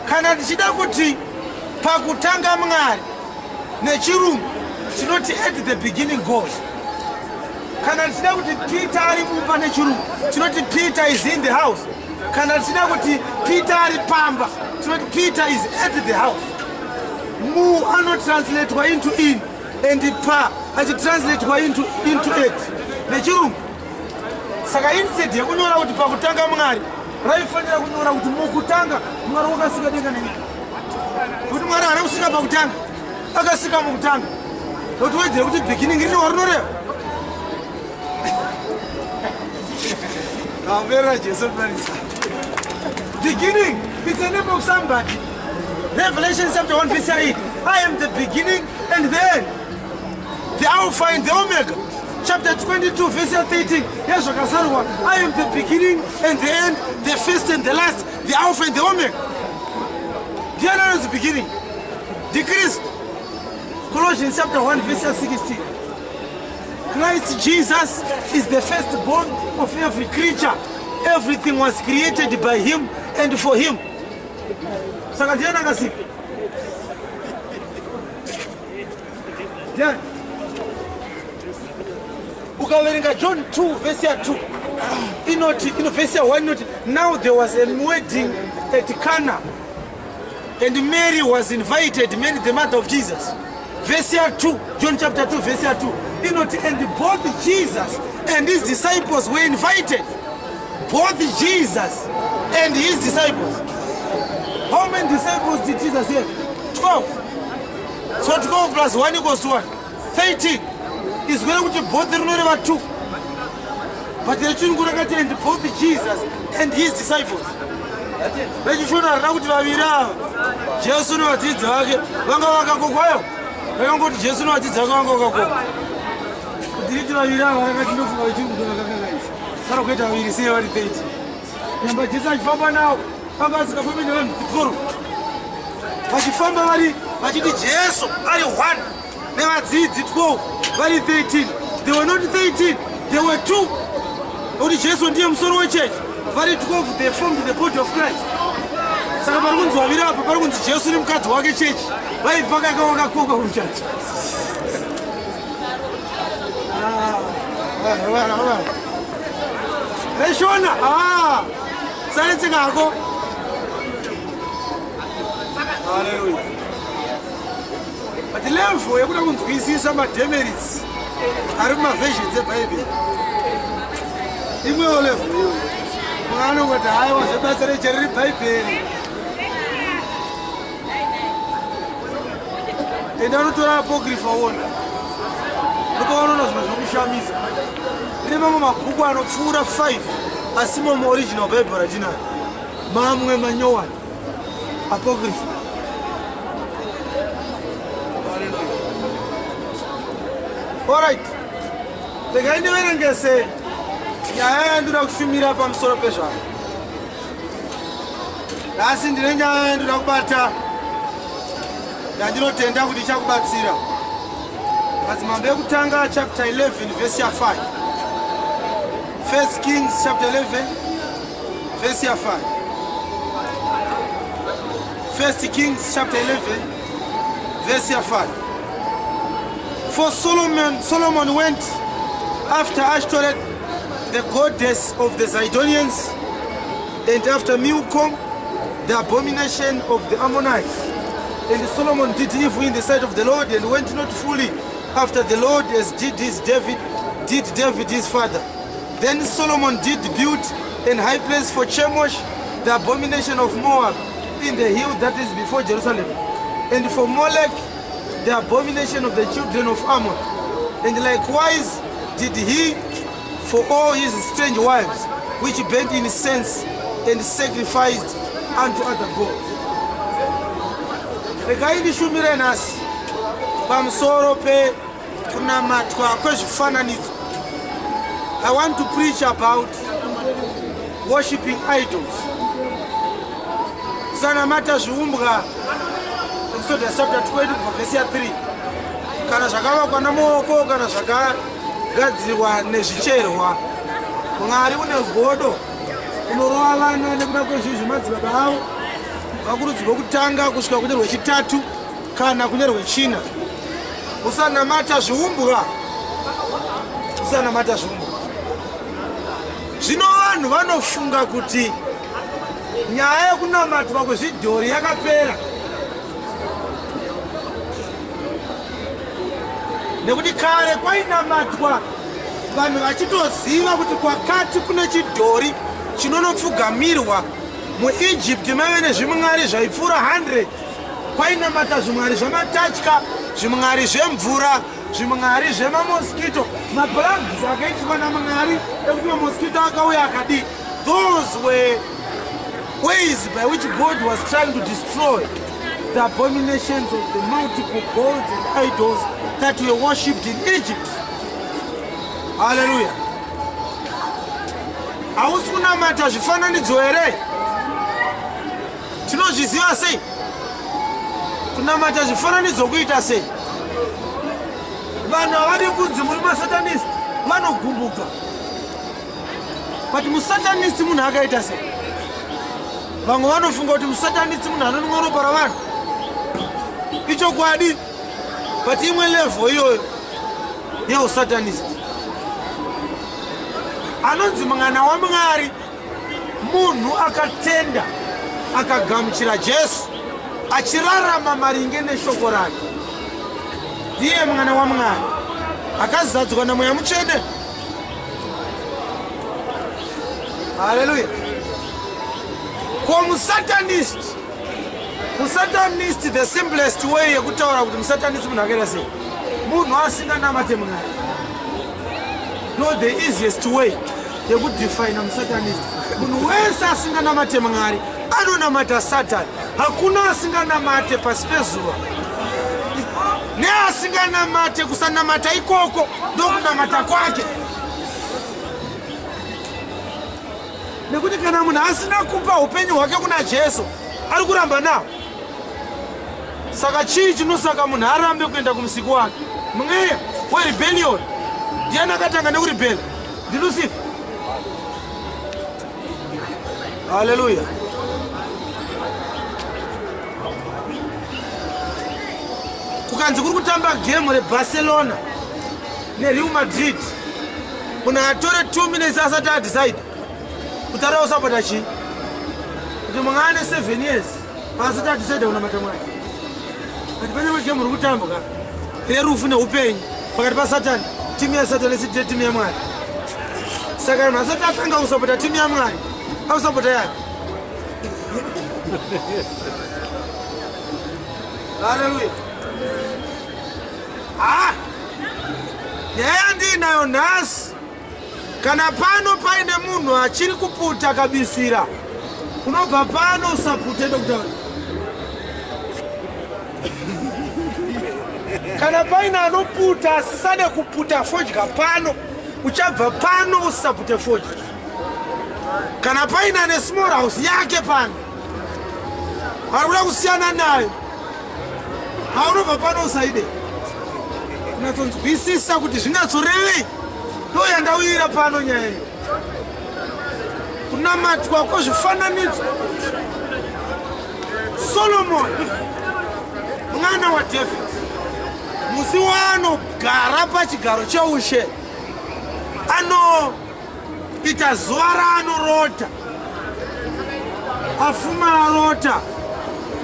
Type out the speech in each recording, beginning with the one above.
kana tichida kuti pakutanga Mwari nechirungu chinoti at the beginning God. Kana tichida kuti Peter ari mumba nechirungu chinoti Peter is in the house. Kana tichida kuti Peter ari pamba chinoti Peter is at the house. Mu anotranslatewa into in and pa achitranslatewa into it nechirungu. Saka instead yekunyora kuti pakutanga Mwari raifanira kunyora kuti mukutanga Mwari wakasika denga nenyika. Kuti Mwari haana kusika pakutanga akasika mukutanga. Kuti wedzere kuti beginning rino warinoreva. Beginning, it's the name of somebody. Revelation chapter 1 verse 8. I am the beginning and the end, the Alpha and the Omega. Chapter 22 verse 13. Yes, I am the beginning and the end, the first and the last, the Alpha and the Omega. The other is the beginning. The Christ. Colossians chapter 1 verse 16. Christ Jesus is the firstborn of every creature. Everything was created by him and for him. Sakadiana kasi. Yeah. Ukawerenga John 2 verse 2. In verse 1 now there was a wedding at Cana. And Mary was invited, Mary the mother of Jesus. Verse 2, John chapter 2, verse 2. And both Jesus and his disciples were invited. Both Jesus and his disciples. How many disciples did Jesus have? 12. So 12 plus 1 equals to what? 13. Is going to both the number 2. But the children and both Jesus and his disciples. Let you show out Jesus no atidza wake vanga vakakokwayo vakangoti Jesu no atidza vakangokakokwa kuti vavira vakati ndofunga vachirungu vakakakaisa sara kuita vaviri sei vari 30 nyamba Jesu achifamba nawo anga asikafambi nevanhu dzikoro vachifamba vari vachiti Jesu ari 1 nevadzidzi 12 vari 13. They were not 13, they were 2. Kuti Jesu ndiye musoro wechechi vari 12. They formed the body of Christ. Saka pari kunzi waviri apa pari kunzi Jesu nemukadzi wake chechi vaibva kaka wakakoka kuchachi. Reshona sarenze ngako. Hallelujah. But the level yekuda kunzwisisa mademerits ari mumaversions eBhayibheri imwewo level iyoyo unganongoti haiwa zvebasa recheri reBhayibheri enda unotora apocrypha wona unopaona zvimwe zvinokushamisa. Rine mamwe mabhuku anopfuura 5 asimo muoriginal Bible ratinayo mamwe manyowani apocrypha. Alright. Regai ndiverengese nyaya yandinoda kushumira pamusoro pezvavo. Asi ndine nyaya yandinoda kubata yandinotenda kuti ichakubatsira. Madzimambo ekutanga chapter 11 verse 5. First Kings chapter 11 verse 5. First Kings chapter 11 verse 5. For Solomon went after Ashtoreth, the goddess of the Zidonians, and after Milcom, the abomination of the Ammonites. And Solomon did evil in the sight of the Lord, and went not fully after the Lord, as did David his father. Then Solomon did build an high place for Chemosh, the abomination of Moab, in the hill that is before Jerusalem, and for Molech, the abomination of the children of Ammon. And likewise did he for all his strange wives, which burnt incense and sacrificed unto other gods. Regai ndishumire nhasi pamusoro pekunamatwa kwezvifananidzo. I want to preach about worshipping idols. Sanamata zviumbwa Exodus chapter 20 verse 3. Kana zvakavakwa namaoko kana zvakagadzirwa nezvicherwa. Mwari une godo unorova vana nekuda kwezvizvi madzibaba avo vakurudzirwa kutanga kusvika kune rwechitatu kana kune rwechina. Usanamata zviumbwa, usanamata zviumbwa. Zvino vanhu vanofunga kuti nyaya yekunamatwa kwezvidhori yakapera, nekuti kare kwainamatwa vanhu vachitoziva kuti kwakati kune chidhori chinonopfugamirwa. MuEgypt maive nezvimwari zvaipfuura 100. Kwainamata zvimwari zvamatatya, zvimwari zvemvura, zvimwari zvemamoskito, maplugs akaitirwa namwari ekuti mamoskito akauya akadi. Those were ways by which God was trying to destroy the abominations of the multiple gods and idols that were worshipped in Egypt. Hallelujah. Hausi kunamata zvifananidzo here? Tinozviziva sei? Kunamata zvifananidzo kuita sei? Vanhu havari kunzi muri masatanist vanogumbuka. But musatanist munhu akaita sei? Vamwe vanofunga kuti musatanist munhu anonwa ropa ravanhu. Ichokwadi. But imwe level iyoyo yeusatanist. Anonzi mwana waMwari munhu akatenda akagamuchira Jesu achirarama maringe neshoko rake. Ndiye mwana waMwari akazadzwa naMweya Mutsvene. Hallelujah. Kwa musatanist, the simplest way yekutaura kuti musatanist munhu akaita sei, munhu asinganamate Mwari. No, the easiest way yekudefine musatanist. Munhu wese asinganamate Mwari anonamata Satan. Hakuna asinganamate pasi pezuva. Neasinganamate kusanamata ikoko ndokunamata kwake. Nekuti kana munhu asina kupa upenyu hwake kuna Jesu ari kuramba nawo. Saka chii chinosaka munhu arambe kuenda kumusiki wake? Mweya werebellion. Ndiani akatanga nekurebella? NdiLucifer. Hallelujah. Kukanzi kuri kutamba game reBarcelona neReal Madrid, munhu atore 2 minutes asati adecide kuti ari kusapota chii, kuti mumwe ane 7 years asati adecide kunamata Mwari. Kuti pane magame uri kutambwa rerufu neupenyu pakati paSatani, timu yaSatani isiti timu yaMwari. Saka munhu asati atanga kusapota timu yaMwari ausapota yake. Hallelujah. Nyaya ndinayo nhasi, kana pano paine munhu achiri kuputa kabisira, unobva pano usapute ndokutaura. Kana paine anoputa asisane kuputa fodya pano, uchabva pano usapute fodya. Kana paine ane small house yake pano, arikuda kusiyana nayo, haunobva pano usaide. Unatonzwisisa kuti zvingatsorevei? Ndoyandauyira pano nyaya iyo. Kunamatwa kwezvifananidzo. Solomon mwana waDavid, musi waanogara pachigaro cheushe, anoita zuva raanorota, afuma arota,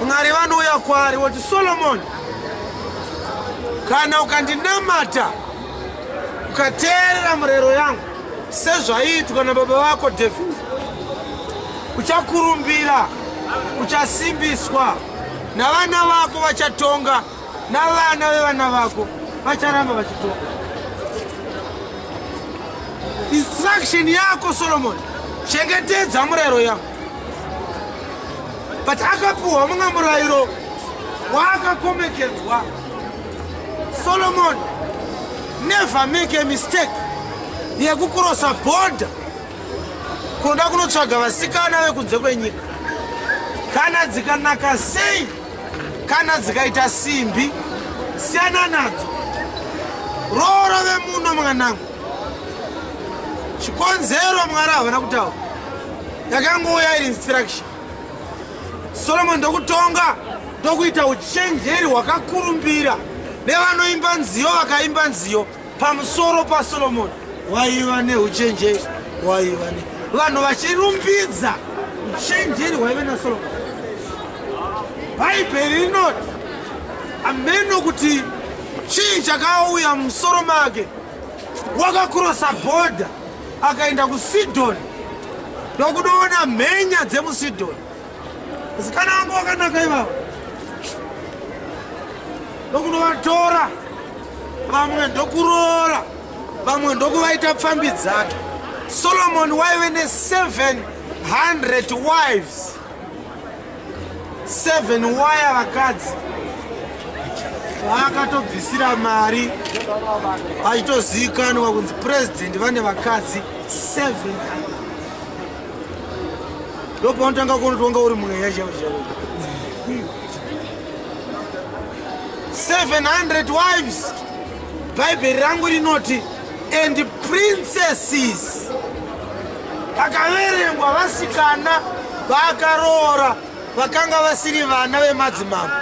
Mwari vanouya kwaari voti, Solomon, kana ukandinamata ukateerera murero yangu sezvaiitwa nababa vako David, uchakurumbira, uchasimbiswa, navana vako vachatonga, navana vevana vako vacharamba vachitonga. Instruction yako Solomon, chengetedza murero yangu. But akapuwa mumwe murayiro waakakomekedzwa. Solomon, never make a mistake yekukurosa border kunoda kunotsvaga vasikana vekunze kwenyika. Kana dzikanaka sei, kana dzikaita simbi, siyana nadzo. Roora vemuno mwanangu. Chikonzero Mwari havana kutaura, yakangouya iri instruction. Solomon ndokutonga ndokuita uchenjeri hwakakurumbira nevanoimba nziyo vakaimba nziyo pamusoro paSolomon waiva neuchenjeri waiva ne vanhu vachirumbidza uchenjeri hwaiva naSolomon. Bhaibheri rinoti ameno kuti chii chakauya mumusoro make wakakurosa bhodha akaenda kuSidhoni ndokunoona mhenya dzemuSidhoni. Zikana wangu wakanaka ivavo ndokunovatora vamwe ndokuroora vamwe ndokuvaita pfambi dzake. Solomon waive ne700 wives, 7 waya vakadzi vaakatobvisira mari achitozivikanwa kunzi president vane vakadzi 700. Ndopaunotanga kunotonga uri mweya chavo chavo. 700 wives. Bhaibheri rangu rinoti and princesses. Vakaverengwa vasikana vakaroora vakanga vasiri vana vemadzimambo.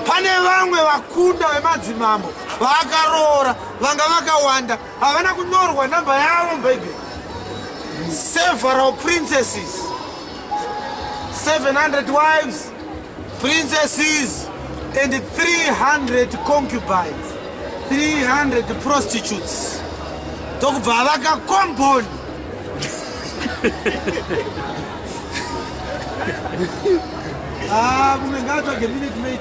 Pane vamwe vakunda vemadzimambo vakaroora vanga vakawanda havana kunyorwa namba yavo mubhaibheri. Several princesses, 700 wives, princesses, and 300 concubines, 300 prostitutes. Tokubva vakakomboni. Mumwe ngatoge minute maid.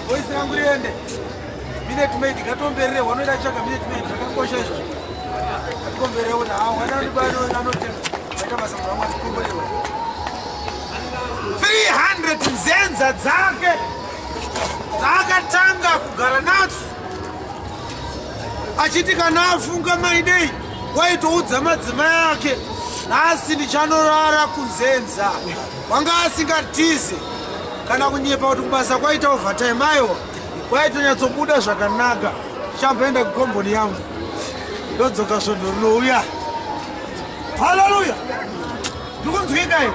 Voice yangu riende. Minute maid gatomberere wanoita chaka minute maid zvakakosha izvo. 300 nzenza dzake dzaakatanga kugara nadzo achiti kana afunga maidei waitoudza madzimai ake nhasi ndichanorara kunzenza. Wanga asingatize kana kunyepa kuti kubasa kwaita overtime aiwa waitonyatsobuda zvakanaka. Chamboenda kukomboni yangu ndodzoka svondo rinouya. Haleluya. Ndikunzwika here.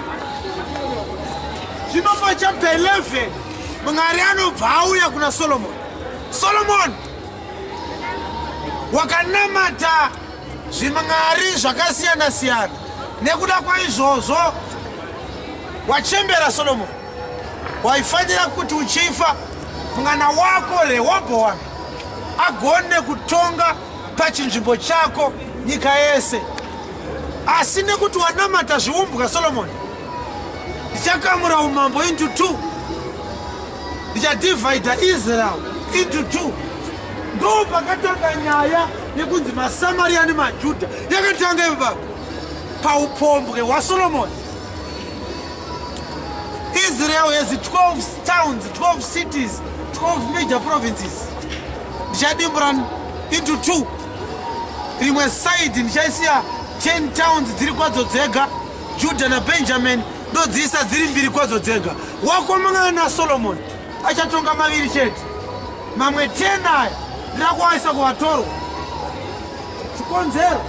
Zvino pachapter 11 Mwari anobva auya kuna Solomon. Solomon wakanamata zvimwari zvakasiyana siyana. Nekuda kwaizvozvo wachembera Solomon. Waifanira kuti uchifa mwana wako Rehobhoamu agone kutonga pachinzvimbo chako nyika yese. Asi nekuti wanamata zviumbwa Solomon, ndichakamura umambo into 2. Ndichadivhaidha Israel into 2. Ndo pakatanga nyaya yekunzi maSamaria nemaJudha yakatanga ivo baba paupombwe hwaSolomon. Israel has 12 towns, 12 cities, 12 major provinces. Ndichadimbura into 2. Rimwe side ndichaisiya 10 towns dziri kwadzo dzega. Judah naBenjamin ndodziisa dziri mbiri kwadzo dzega. Wakomana naSolomon achatonga maviri chete. Mamwe 10 aya ndirakuaisa kuvatorwa. Chikonzero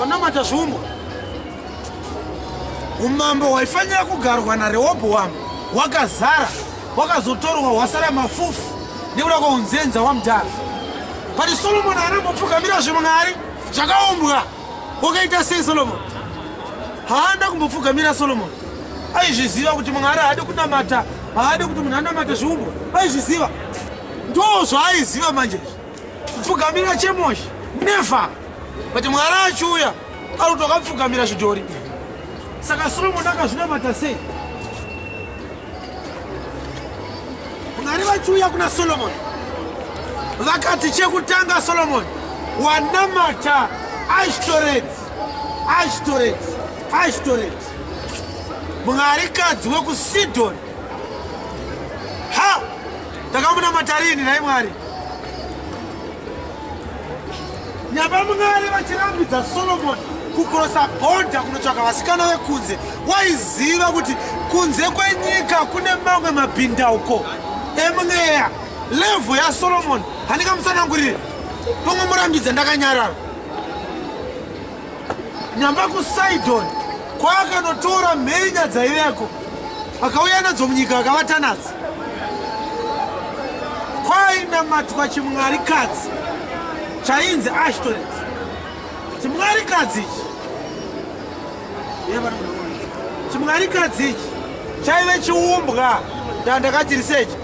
wanamata zviumbwa. Umambo hwaifanira kugarwa naRehobhoamu hwakazara hwakazotorwa hwasara mafufu nekuda kweunzenza hwamudhara. Pari Solomon anambopfugamira zvimwari zvakaumbwa. Wakaita sei Solomon? Haana kumbopfugamira Solomon. Aizviziva kuti Mwari haadi kunamata, haadi kuti munhu anamata zviumbwa. Aizviziva. Ndo zvaaiziva manje. Kupfugamira chemoshi never. But Mwari achiuya ari kuti wakapfugamira zvidhori. Saka Solomon akazvinamata sei? Mwari vachiuya kuna Solomon vakati chekutanga Solomon wanamata Ashtoreth mwarikadzi wekuSidhoni. Ha! Ndakamunamata rini naye Mwari? Nyamba Mwari vachirambidza Solomon kukurosa bhodha kunotsvaka vasikana vekunze. Waiziva kuti kunze kwenyika kune mamwe mabhindauko emweya. Level ya Solomon handingamusanangurire. Pomwe murambidza ndakanyarara. Nyamba kuSidhoni kwaakanotora mhenya dzaiveko akauya nadzo munyika akavata nadzo. Kwainamatwa chimwarikadzi chainzi Ashtoreth. Chimwarikadzi ichi chimwarikadzi ichi chaive chiumbwa ndandakati risechi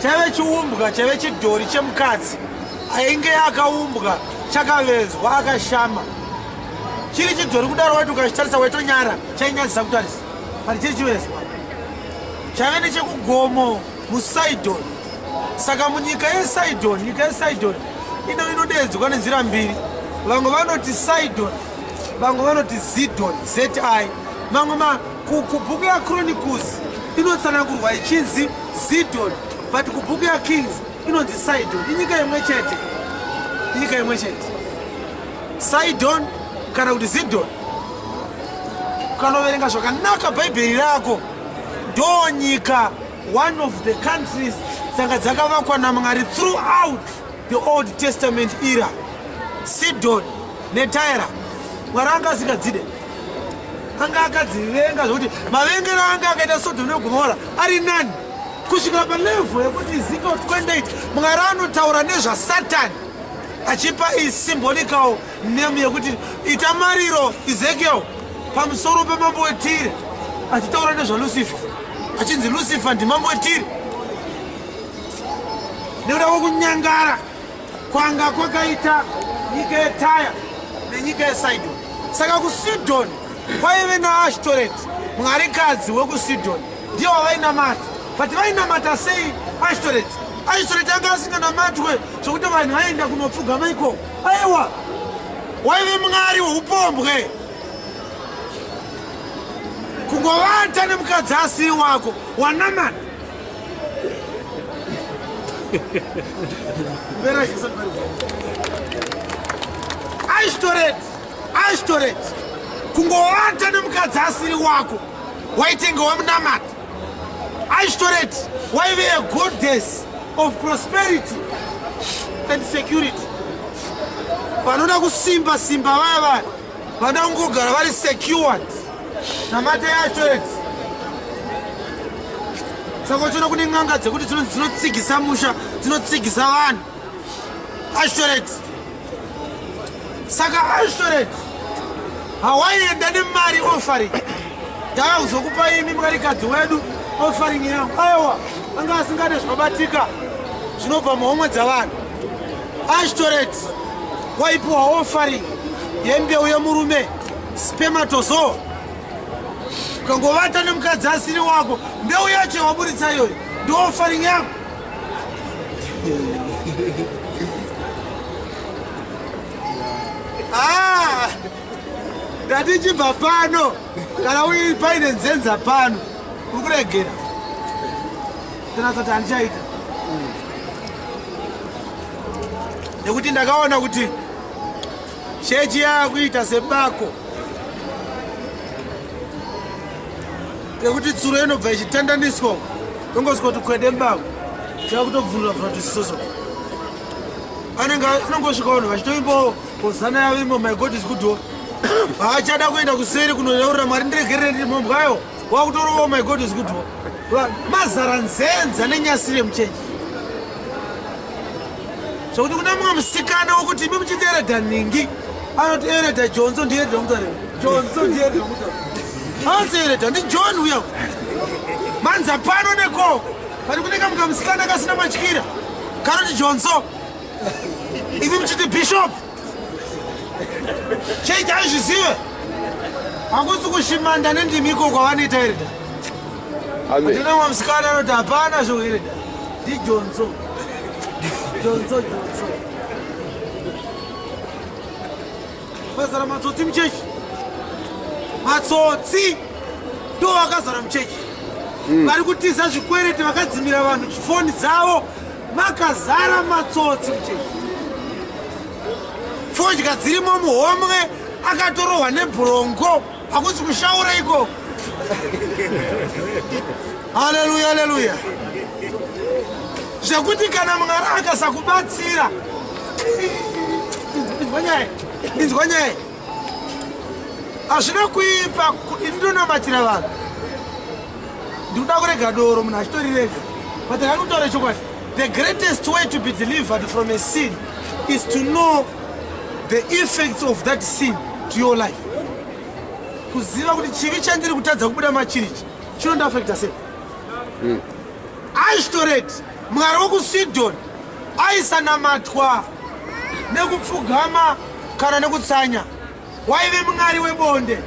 chaive chiumbwa chaive chidhori chemukadzi ainge akaumbwa chakavezwa akashama chiri chidhori kudaro wati ukachitarisa waitonyara chainyadzisa kutarisa pari chiri chivezwa chaive nechekugomo muSidon. Saka munyika yeSidon, nyika yeSidon inodedzwa nenzira mbiri. Vamwe vanoti Sidon, vamwe vanoti Zidon, ZI. Vamwe kubhuku yaChronicles inotsanangurwa ichinzi Zidon, but kubhuku yaKings inonzi Sidon. Inyika imwe chete, inyika imwe chete. Sidon kana kuti Zidon. Ukanoverenga zvakanaka bhaibheri rako, ndo nyika, one of the countries dzanga dzakavakwa naMwari throughout the Old Testament era. Sidon neTyre Mwari anga asikadzide, anga akadzivenga zvokuti mavengero anga akaita Sodom neGomora ari nani, kusvikira palevel yekuti Ezekiel 28 Mwari anotaura nezvaSatani achipa symbolical name yekuti ita mariro Ezekiel pamusoro pemambo weTire, achitaura nezvaLucifer achinzi Lucifer ndimambo weTire. Nekuda kwekunyangara kwanga kwakaita nyika yeTyre nenyika yeSidon. Saka kuSidon kwaive naAshtoreth, mwarikadzi wekuSidon, ndiyo wavainamata. But vainamata sei Ashtoreth? Ashtoreth anga asinganamatwe zvokuti vanhu vaenda kunopfugama ikoko. Aiwa, waive mwari weupombwe. Kungovata nemukadzi asiri wako wanamata. Ashtoreth kungovata nemukadzi asiri wako waitenge wamunamata. Ashtoreth waive a goddess of prosperity and security. Vanoda kusimba simba vaya vanoda kungogara vari secured namata yaAshtoreth. Saka uchiona kune n'anga dzekuti dzinotsigisa musha, dzinotsigisa vanhu. Ashtoreth. Saka Ashtoreth hawaienda nemari offering. Ndava kuzokupa imi mwarikadzi wedu offering yangu. Aiwa, anga asingade zvakabatika zvinobva muhomwe dzavanhu. Ashtoreth waipiwa offering yembeu yemurume, spermatozoa. Ukangovata nemukadzi asiri wako, mbeu yacho yawaburitsa iyoyo ndo offering yako. Ndatichibva pano kana uri paine nzenza pano uri kuregera tinasati handichaita, nekuti ndakaona kuti chechi yakuita sebako, ngekuti tsuro inobva ichitandaniswa tongosvika kuti kwede mbako chakutobvunura zvatusisoso. Anongosvika vanhu vachitoimbawo hosana yavo imo my God is good. Haachada kuenda kuseri kunotaurira Mwari ndiregerere ndiri mhombwayo, wakutorovawo my God is good. Mazara nzenza nenyasire muchechi zvokuti kuna mumwe musikana wokuti imi muchiteeredha ningi anoti eredha Jonzo ndieredha mutaure Jonzo ndieredha mutaure hanzeeredha ndi John uya manza pano neko pari kuneka muka musikana akasina matyira kanoti Jonzo imi muchiti bishop chechi aizvizive hakusi kushimanda nendimi iko kwavanoita eredha. Ndina mumwe musikana anoti hapana zvoeredha ndi Jonzo. Jonzo. Mazara matsotsi muchechi, matsotsi ndo vakazara muchechi. Vari kutiza zvikwereti vakadzimira vanhu foni dzavo, makazara matsotsi muchechi. Fodya dzirimo muhomwe akatorohwa nebhurongo, hakusi kushaura iko. Haleluya, haleluya. Zvekuti kana Mwari akasakubatsira, inzwa nyaya, Ashina kuipa indona matira vanhu. Nduda kurega doro munhu achitorerega. But ndakakutaura chokwadi. The greatest way to be delivered from a sin is to know the effects of that sin to your life. Kuziva kuti chivi chandiri kutadza kubuda machirichi chinonda affecta sei. Ashtoreth mwari wokusidhoni aisanamatwa nekupfugama kana nekutsanya. Waive mwari webonde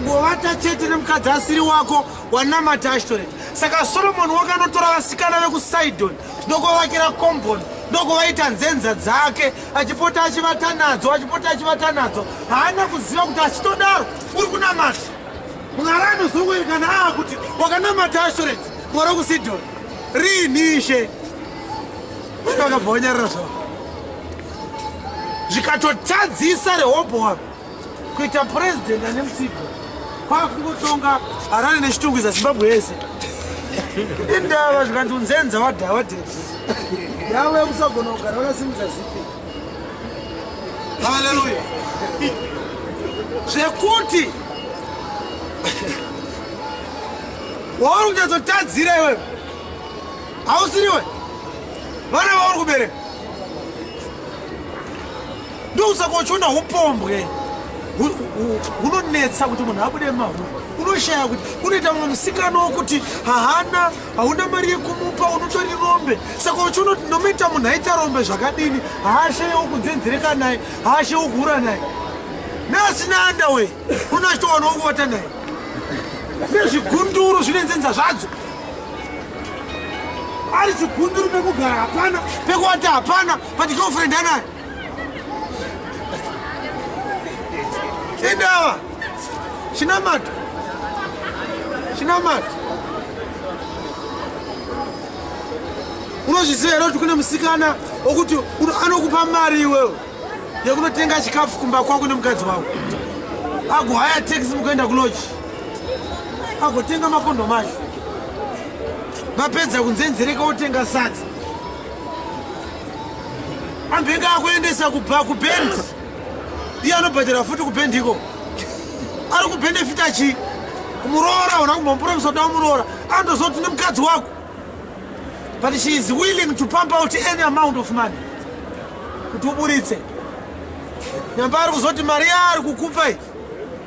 ngovata chete nemukadzi asiri wako wanamata Ashtoreth. Saka Solomon wakanotora vasikana vekuSidon ndokovakira compound ndokovaita nzenza dzake achipota achivata nadzo haana kuziva kuti achitodaro uri kunamata mwari anozokuerekana kuti wakanamata Ashtoreth mwari wekuSidon riinishe vakabvonyarira zvavo zvikatotadzisa Rehoboam kuita president ane Musidhoni kwakungotonga Harare nechitungwiza Zimbabwe yese. Indava zvikanzi unzenza wadhedhi yave kusagona kugara wakasimudza zipi. Haleluya. Zvekuti wauri kunyadzotadzira iwewe hausiriwe vana vauri kubereka ndokusakochona upombwe unonetsa kuti munhu abude mavhu unoshaya kuti unoita mumwe musikana wokuti hauna mari yekumupa unotori rombe saka uchinoti ndomuita munhu aita rombe zvakadini haashayewo kunzenzereka naye haashayewo kuhura naye neasina andawe unoachitowanawo kuvata naye nezvigunduru zvinenzenza zvadzo ari chigunduru pekugara hapana pekuwata hapana patikofrend anaye Indava Chinamato unozviziva here kuti kune musikana wokuti anokupa mari iwewe yekunotenga chikafu kumba kwako nemukadzi wako agohaya taxi mukuenda kuloji agotenga makondo macho vapedza kunzenzereka wotenga sadza ambenge akuendesa kubendi iye anobhadhira futi kubendi iko ari kubhenefita chii kumuroora una kumbompura musoda womuroora andozoti nemukadzi wako but she is willing to pump out any amount of money kuti uburitse nyamba ari kuzoti mari yaari kukupa iyi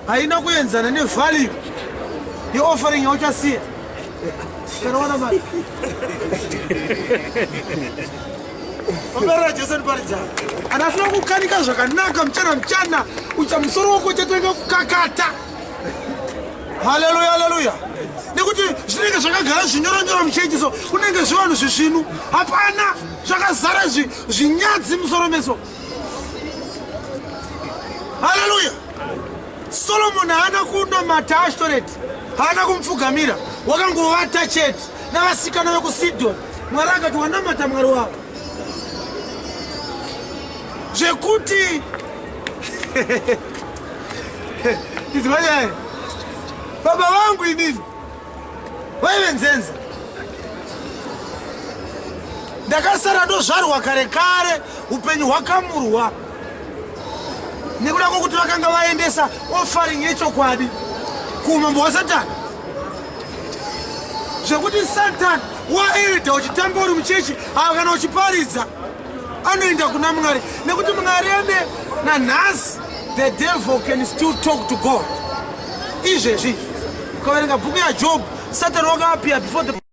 haina kuenzana nevalue yeoffering yauchasiya kanawana mari Ombera Jesu ndiparidzana anafuna kukanika zvakanaka mchana ucha musoro wako chatanga kukakata. Haleluya. Nekuti zvinenge zvakagara zvinyoronyora muchechiso kunenge zvivanhu zvisvinu hapana zvakazara zvinyadzi musoro meso. Haleluya. Solomon haana kundomata Ashtoreth haana kumupfugamira wakangovata chete navasikana vekuSidhoni mwari akati wanamata mwari wavo zvekuti izimanyaya baba vangu inini vaive nzenza ndakasara ndozvarwa kare upenyu hwakamurwa nekuda kwokuti vakanga vaendesa offering yechokwadi kuumambo hwaSatani zvekuti Satani waedha uchitamba uri muchechi kana uchiparidza anoenda kuna Mwari nekuti Mwari ane nanhasi the devil can still talk to God. Izvezvi ukaverenga bhuku yaJob Satani wakaapia before the